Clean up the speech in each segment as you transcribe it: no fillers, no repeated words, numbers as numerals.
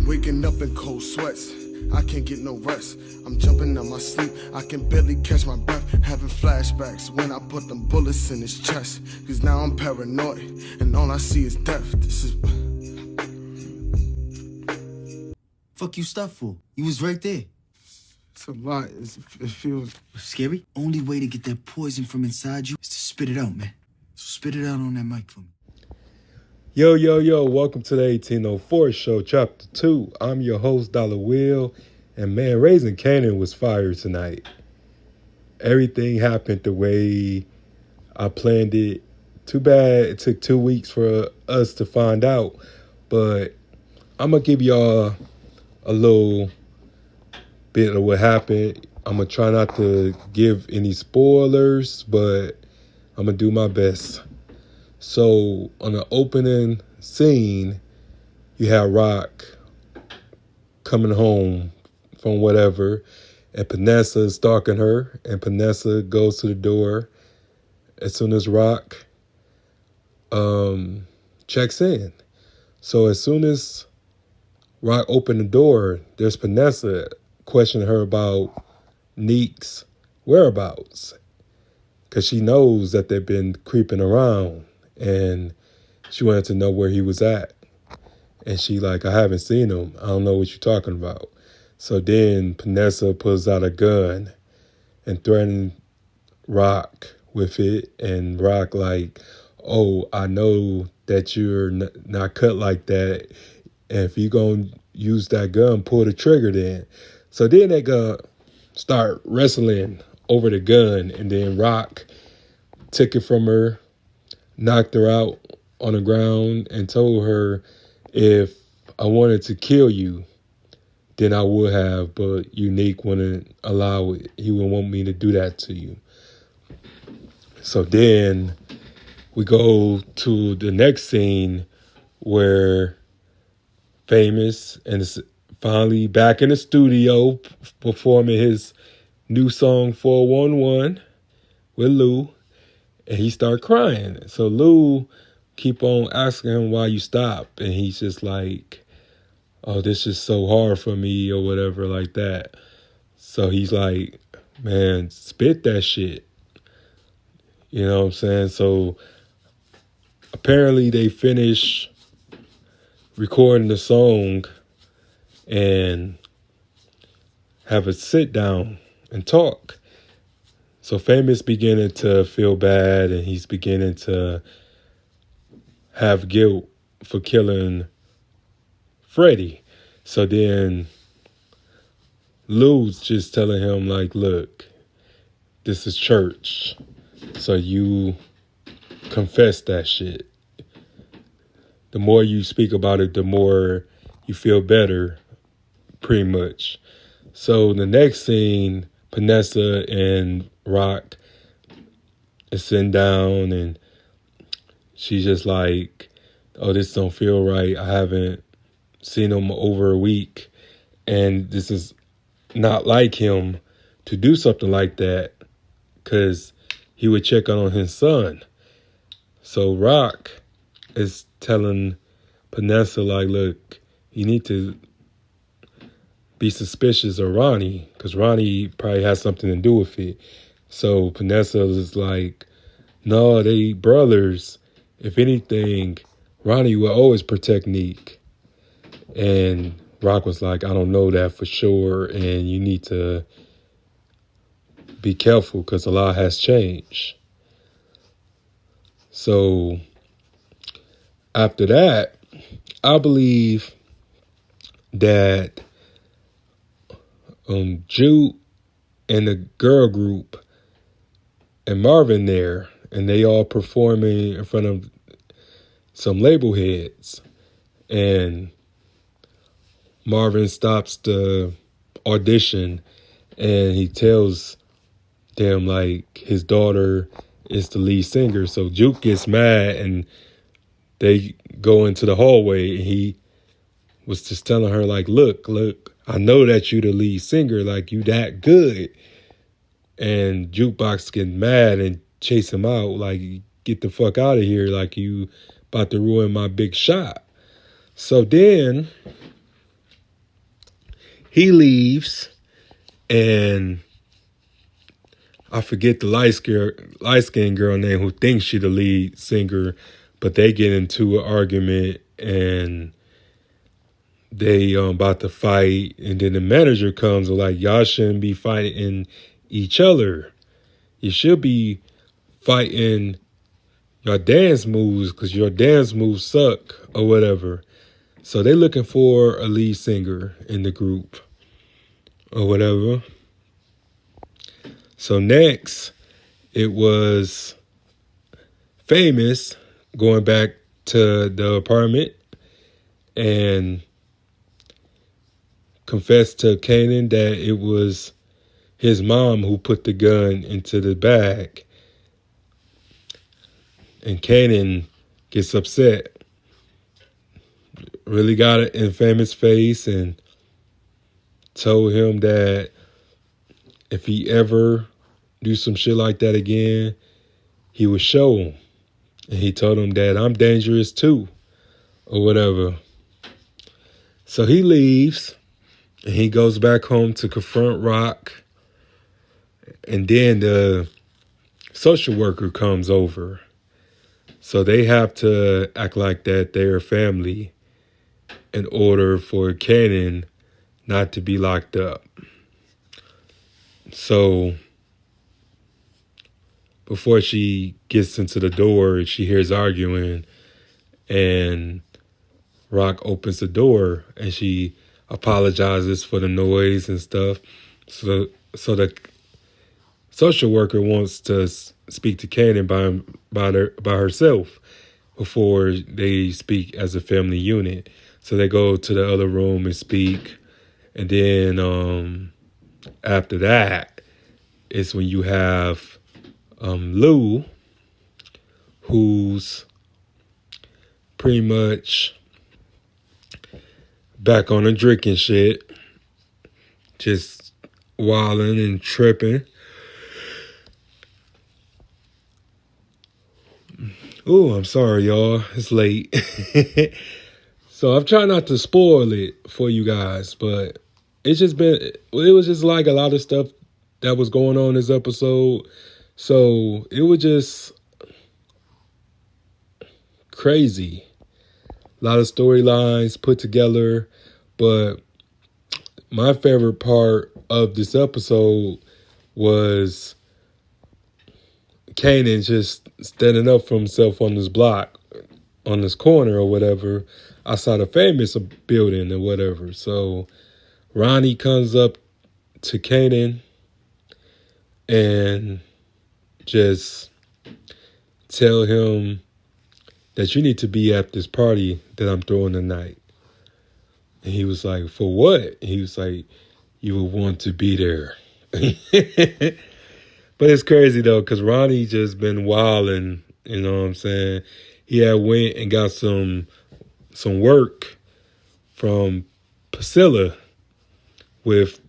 Waking up in cold sweats, I can't get no rest. I'm jumping out my sleep, I can barely catch my breath. Having flashbacks when I put them bullets in his chest. Cause now I'm paranoid, and all I see is death. This is... Fuck you stop for? You was right there. It's a lot, it feels... Scary? Only way to get that poison from inside you is to spit it out, man. So spit it out on that mic for me. Yo, welcome to the 1804 Show, Chapter 2. I'm your host, Dollar Will, and man, Raising Kanan was fire tonight. Everything happened the way I planned it. Too bad it took 2 weeks for us to find out, but I'm going to give y'all a little bit of what happened. I'm going to try not to give any spoilers, but I'm going to do my best. So on the opening scene, you have Rock coming home from whatever, and Panessa is stalking her, and Panessa goes to the door as soon as Rock checks in. So as soon as Rock opened the door, there's Panessa questioning her about Neek's whereabouts, because she knows that they've been creeping around. And she wanted to know where he was at. And she like, I haven't seen him. I don't know what you're talking about. So then Panessa pulls out a gun and threatens Rock with it. And Rock like, oh, I know that you're not cut like that. And if you're going to use that gun, pull the trigger then. So then they go start wrestling over the gun. And then Rock took it from her, knocked her out on the ground, and told her, if I wanted to kill you, then I would have, but Unique wouldn't allow it. He wouldn't want me to do that to you. So then we go to the next scene where Famous and is finally back in the studio performing his new song 411 with Lou. And he started crying. So Lou keep on asking him why you stop. And he's just like, oh, this is so hard for me or whatever like that. So he's like, man, spit that shit. You know what I'm saying? So apparently they finish recording the song and have a sit down and talk. So Famous beginning to feel bad, and he's beginning to have guilt for killing Freddie. So then Lou's just telling him like, look, this is church. So you confess that shit. The more you speak about it, the more you feel better, pretty much. So the next scene, Panessa and Rock is sitting down, and she's just like, oh, this don't feel right. I haven't seen him over a week, and this is not like him to do something like that, because he would check on his son. So Rock is telling Panessa like, look, you need to be suspicious of Ronnie, because Ronnie probably has something to do with it. So Panessa is like, no, they brothers. If anything, Ronnie will always protect Neek. And Rock was like, I don't know that for sure, and you need to be careful because a lot has changed. So after that, I believe that Jude and the girl group and Marvin there, and they all performing in front of some label heads. And Marvin stops the audition, and he tells them like his daughter is the lead singer. So Juke gets mad, and they go into the hallway, and he was just telling her like, look, I know that you the lead singer, like you that good. And Jukebox getting mad and chase him out, like, get the fuck out of here, like you about to ruin my big shot. So then he leaves, and I forget the light-skinned girl name who thinks she the lead singer, but they get into an argument and they about to fight, and then the manager comes and like, y'all shouldn't be fighting each other. You should be fighting your dance moves because your dance moves suck or whatever. So they're looking for a lead singer in the group or whatever. So next, it was Famous going back to the apartment and confessed to Kanan that it was his mom who put the gun into the bag. And Kanan gets upset. Really got it in Famous' face and told him that if he ever do some shit like that again, he would show him. And he told him that I'm dangerous too, or whatever. So he leaves, and he goes back home to confront Rock. And then the social worker comes over. So they have to act like that they're family in order for Kanan not to be locked up. So before she gets into the door, she hears arguing, and Rock opens the door, and she apologizes for the noise and stuff. So the social worker wants to speak to Kanan by herself before they speak as a family unit. So they go to the other room and speak, and then after that, it's when you have Lou, who's pretty much back on the drinking shit, just wilding and tripping. Oh, I'm sorry, y'all. It's late. So I'm trying not to spoil it for you guys, but it was just like a lot of stuff that was going on this episode. So it was just crazy. A lot of storylines put together, but my favorite part of this episode was Kanan just standing up for himself on this block, on this corner or whatever, outside a Famous building or whatever. So Ronnie comes up to Kanan and just tell him that you need to be at this party that I'm throwing tonight. And he was like, for what? He was like, you will want to be there. But it's crazy though, because Ronnie just been wilding, you know what I'm saying? He had went and got some work from Priscilla with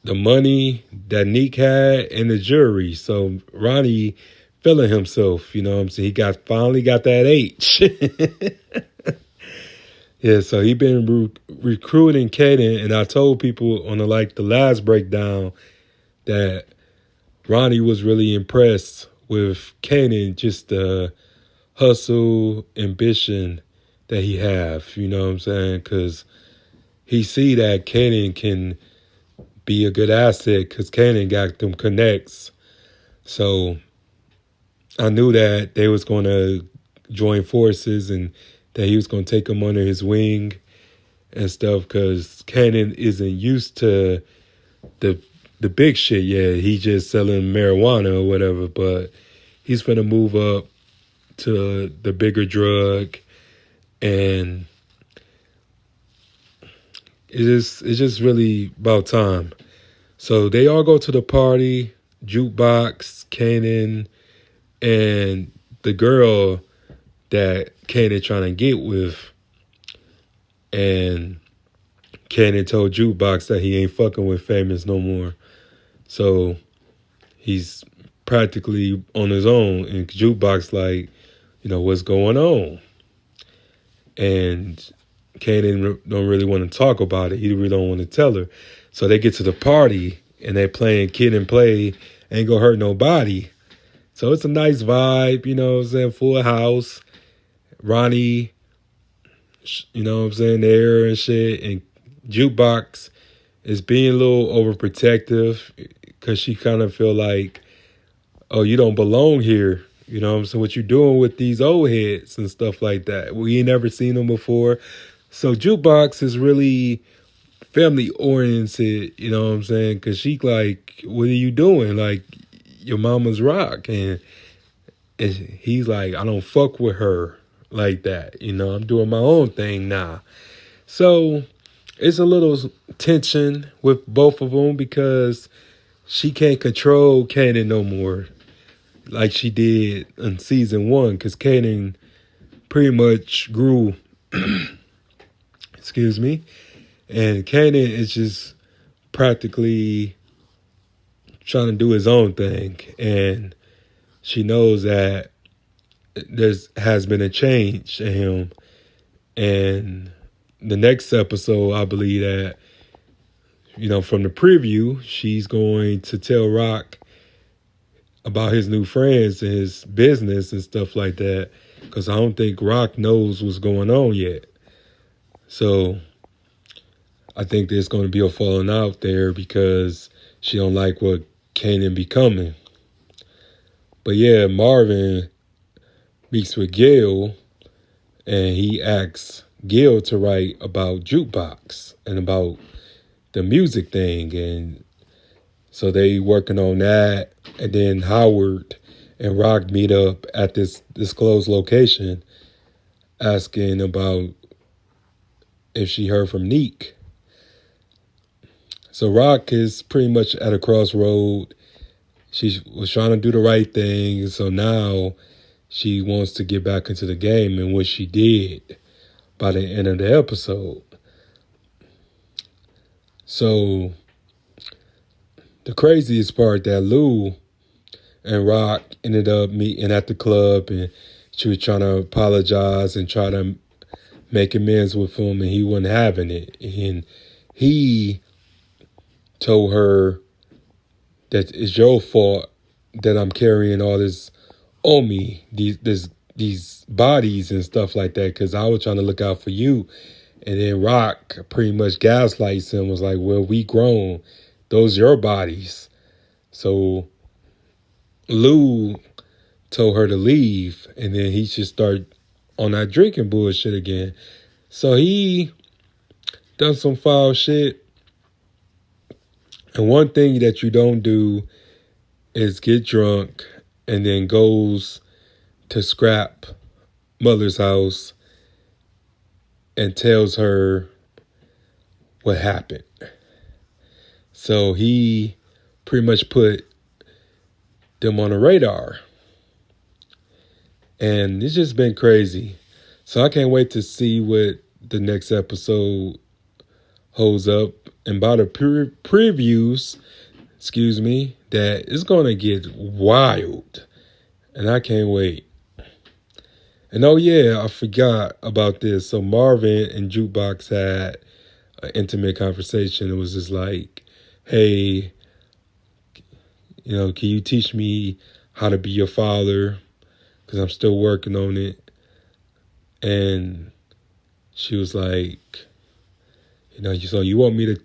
the money that Neek had and the jury. So Ronnie feeling himself, you know what I'm saying? He finally got that H. Yeah, so he been recruiting Kanan, and I told people on the last breakdown that Ronnie was really impressed with Kanan, just the hustle, ambition that he have, you know what I'm saying? Because he see that Kanan can be a good asset because Kanan got them connects. So I knew that they was going to join forces and that he was going to take them under his wing and stuff because Kanan isn't used to the big shit yet. He just selling marijuana or whatever, but he's going to move up to the bigger drug, and it's just really about time. So they all go to the party, Jukebox, Kanan, and the girl that Kanan trying to get with. And Kanan told Jukebox that he ain't fucking with Famous no more. So he's practically on his own. And Jukebox like, you know, what's going on? And Kanan don't really want to talk about it. He really don't want to tell her. So they get to the party and they playing Kid and Play, Ain't Gonna Hurt Nobody. So it's a nice vibe, you know what I'm saying? Full house. Ronnie, you know what I'm saying, there and shit. And Jukebox is being a little overprotective because she kind of feel like, oh, you don't belong here. You know what I'm saying? What you doing with these old heads and stuff like that? We ain't never seen them before. So Jukebox is really family oriented, you know what I'm saying? Because she like, what are you doing? Like, your mama's rock. And he's like, I don't fuck with her like that. You know, I'm doing my own thing now. So it's a little tension with both of them because she can't control Kanan no more like she did in season 1 because Kanan pretty much grew, excuse me, and Kanan is just practically trying to do his own thing. And she knows that there has been a change in him. And the next episode, I believe that, you know, from the preview, she's going to tell Rock about his new friends and his business and stuff like that. Because I don't think Rock knows what's going on yet. So I think there's going to be a falling out there because she don't like what Kanan becoming. But yeah, Marvin meets with Gil and he asks Gil to write about Jukebox and about the music thing. And so they working on that. And then Howard and Rock meet up at this disclosed location asking about if she heard from Neek. So Rock is pretty much at a crossroad. She was trying to do the right thing. So now she wants to get back into the game, and what she did by the end of the episode. So the craziest part that Lou and Rock ended up meeting at the club, and she was trying to apologize and try to make amends with him, and he wasn't having it. And he told her that it's your fault that I'm carrying all this on me, these bodies and stuff like that, because I was trying to look out for you. And then Rock pretty much gaslights him, was like, well, we grown. Those are your bodies. So Lou told her to leave, and then he should start on that drinking bullshit again. So he done some foul shit. And one thing that you don't do is get drunk and then goes to Scrap Mother's house and tells her what happened. So he pretty much put them on the radar. And it's just been crazy. So I can't wait to see what the next episode holds up. And by the previews, that it's going to get wild. And I can't wait. And oh yeah, I forgot about this. So Marvin and Jukebox had an intimate conversation. It was just like, hey, you know, can you teach me how to be your father? Because I'm still working on it. And she was like, you know, so you want me to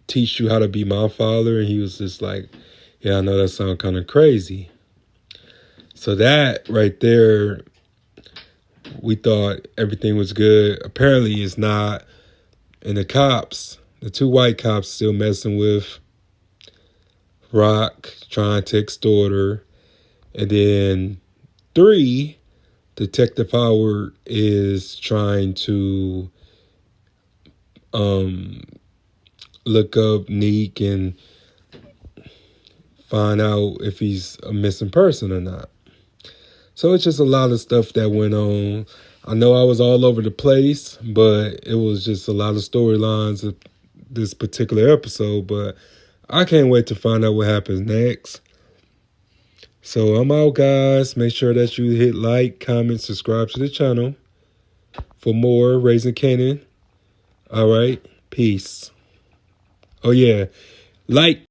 teach you how to be my father? And he was just like, yeah, I know that sounds kind of crazy. So that right there, we thought everything was good. Apparently it's not. And the cops, the 2 white cops still messing with Rock, trying to extort her. And then 3, Detective Howard is trying to look up Neek and find out if he's a missing person or not. So it's just a lot of stuff that went on. I know I was all over the place, but it was just a lot of storylines of this particular episode. But I can't wait to find out what happens next. So I'm out, guys. Make sure that you hit like, comment, subscribe to the channel for more Raising Kanan. All right. Peace. Oh, yeah. Like,